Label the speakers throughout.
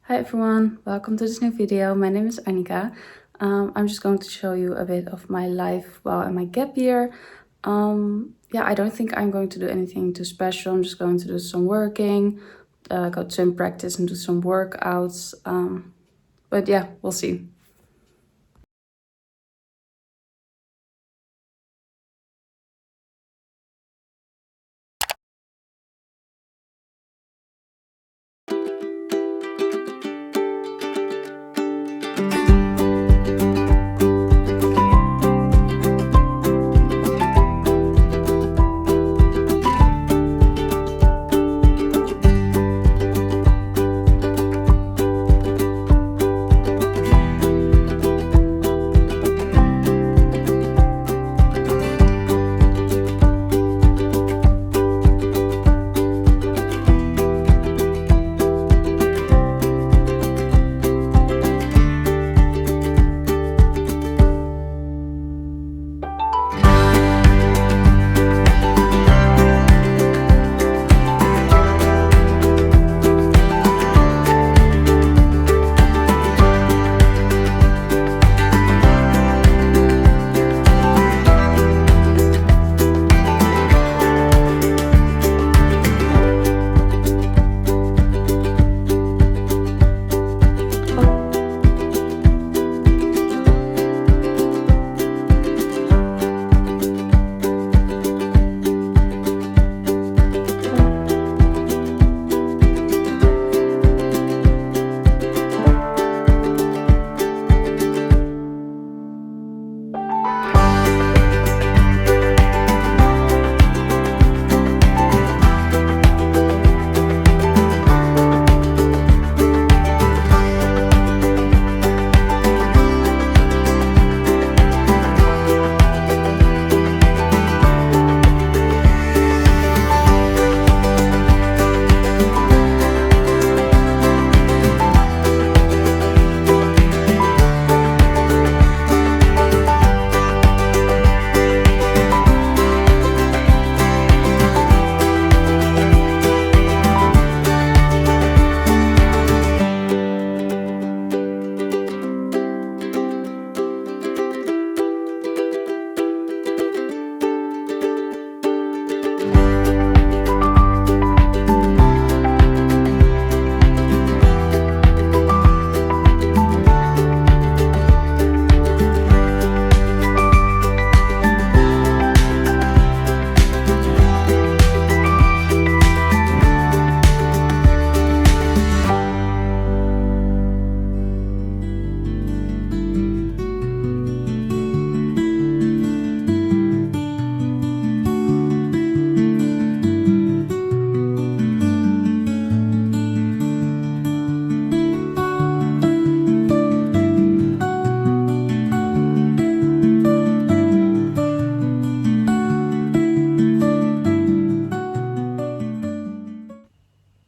Speaker 1: Hi everyone, welcome to this new video. My name is Annika. I'm just going to show you a bit of my life while in my gap year. Yeah, I don't think I'm going to do anything too special. I'm just going to do some working, go to swim practice and do some workouts. But yeah, we'll see.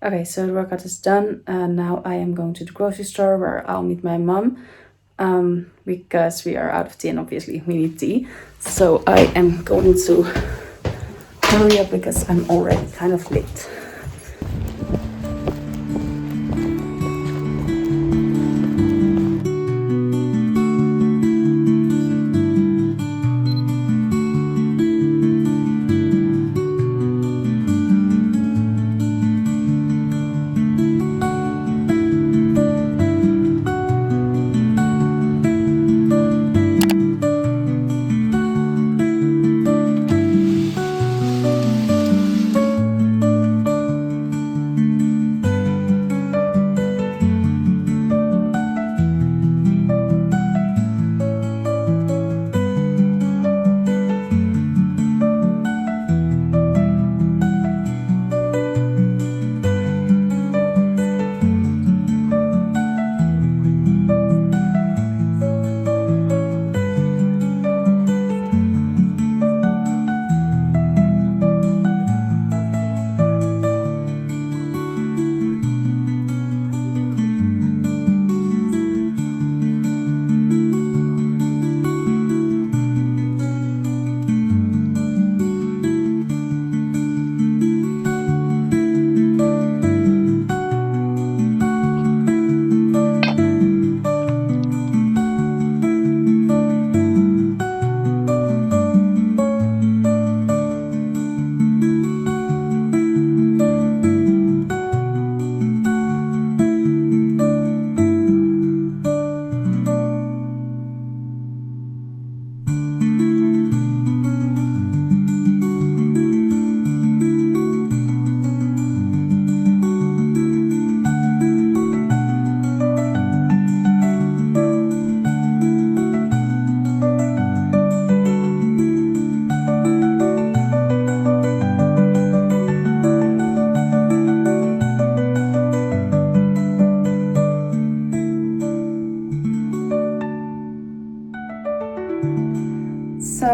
Speaker 1: Okay, so the workout is done. Now I am going to the grocery store where I'll meet my mom. Because we are out of tea and obviously we need tea. So I am going to hurry up because I'm already kind of late.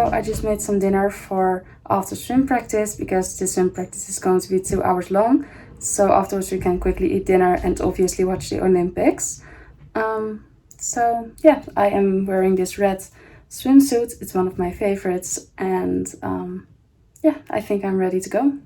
Speaker 1: So I just made some dinner for after swim practice, because the swim practice is going to be 2 hours long. So afterwards we can quickly eat dinner and obviously watch the Olympics. So yeah, I am wearing this red swimsuit. It's one of my favorites, and yeah, I think I'm ready to go.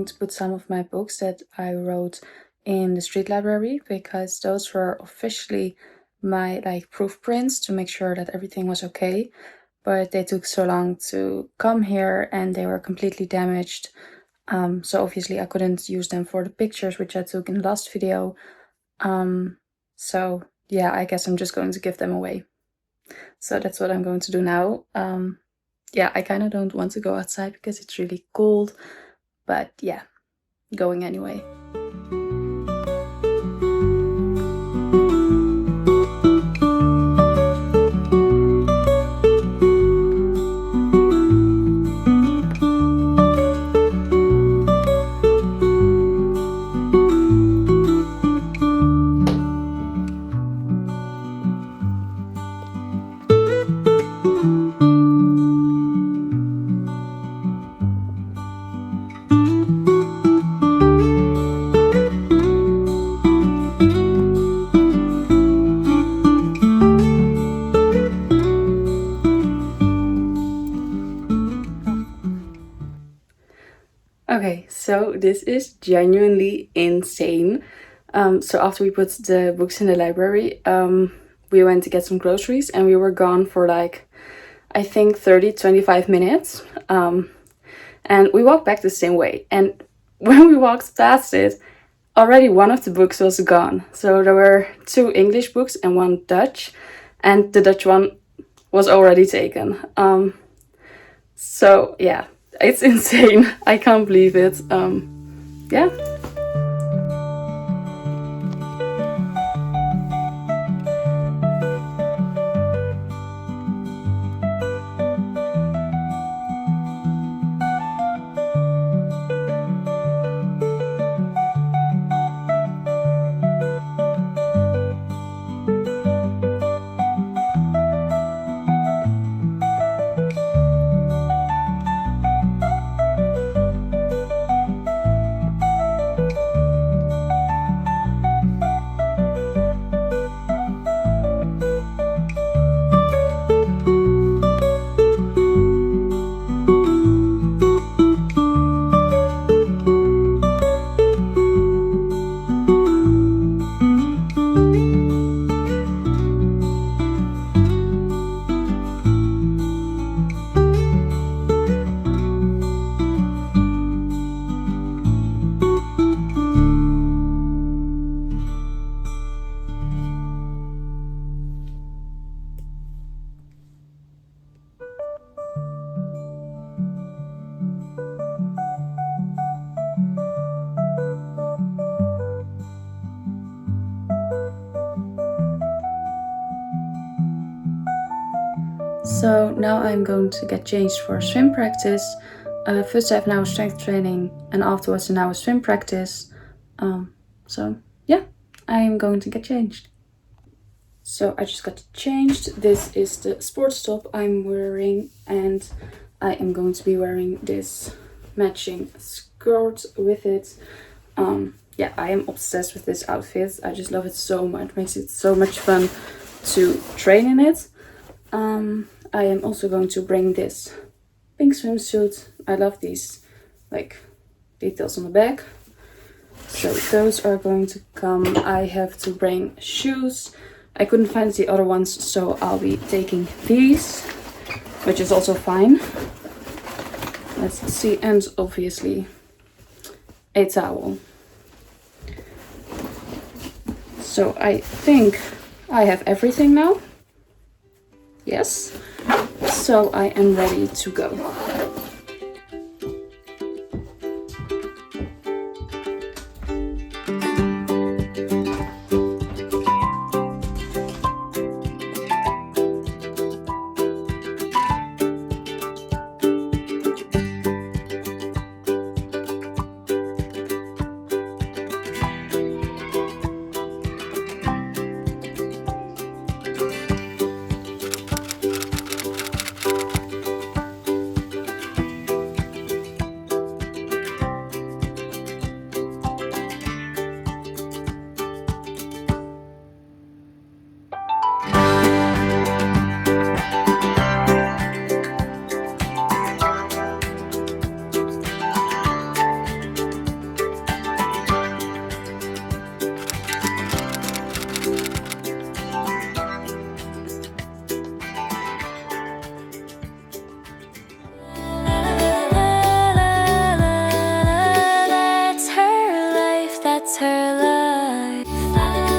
Speaker 1: To put some of my books that I wrote in the street library, because those were officially my proof prints to make sure that everything was okay, but they took so long to come here and they were completely damaged, so obviously I couldn't use them for the pictures which I took in the last video. So yeah, I guess I'm just going to give them away. So that's what I'm going to do now. Yeah, I kind of don't want to go outside because it's really cold, but yeah, going anyway. Okay, so this is genuinely insane. So after we put the books in the library, we went to get some groceries and we were gone for I think 30-25 minutes. And we walked back the same way. And when we walked past it, already one of the books was gone. So there were 2 English books and 1 Dutch, and the Dutch one was already taken. So yeah, it's insane. I can't believe it. Yeah. So now I'm going to get changed for swim practice. First I have an hour strength training and afterwards an hour swim practice. So yeah, I am going to get changed. So I just got changed. This is the sports top I'm wearing and I am going to be wearing this matching skirt with it. Yeah, I am obsessed with this outfit. I just love it so much. Makes it so much fun to train in it. I am also going to bring this pink swimsuit. I love these like details on the back. So those are going to come. I have to bring shoes. I couldn't find the other ones, so I'll be taking these, which is also fine. Let's see, and obviously a towel. So I think I have everything now. Yes. So I am ready to go.
Speaker 2: That's her life, that's her life.